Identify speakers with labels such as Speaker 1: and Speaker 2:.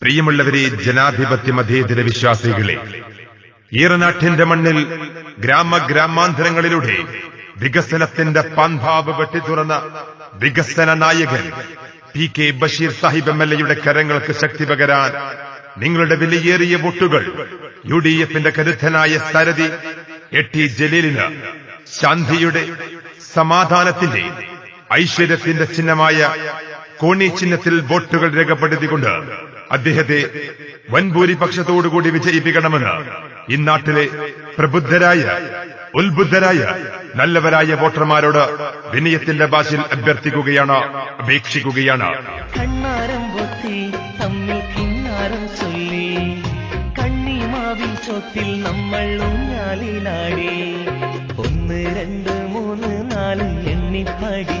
Speaker 1: പ്രിയമുള്ളവരെ, ജനാധിപത്യ മതേതര വിശ്വാസികളെ, ഈറനാട്ടിന്റെ മണ്ണിൽ ഗ്രാമാന്തരങ്ങളിലൂടെ വികസനത്തിന്റെ പന്ഥാവ് വെട്ടിത്തുറന്ന വികസന നായകൻ PK ബഷീർ സാഹിബ് MLA കരങ്ങൾക്ക് ശക്തി പകരാൻ നിങ്ങളുടെ വിലയേറിയ വോട്ടുകൾ UDFന്റെ കരുത്തനായ സാരഥി AT ജലീലിന് ശാന്തിയുടെ, സമാധാനത്തിന്റെ, ഐശ്വര്യത്തിന്റെ ചിഹ്നമായ കോണി ചിഹ്നത്തിൽ വോട്ടുകൾ രേഖപ്പെടുത്തിക്കൊണ്ട് അദ്ദേഹത്തെ വൻഭൂരിപക്ഷത്തോടുകൂടി വിജയിപ്പിക്കണമെന്ന് ഇന്നാട്ടിലെ പ്രബുദ്ധരായ, ഉത്ബുദ്ധരായ, നല്ലവരായ വോട്ടർമാരോട് വിനയത്തിന്റെ ഭാഷയിൽ അഭ്യർത്ഥിക്കുകയാണ്, അപേക്ഷിക്കുകയാണ്.
Speaker 2: കണ്ണാരം പൊത്തി തമ്മിൽ കിന്നാരം ചൊല്ലി കണ്ണിമാവിൻ ചോട്ടിൽ നമ്മൾ ഊഞ്ഞാലിലാടി 1 2 3 4 എണ്ണിപ്പടി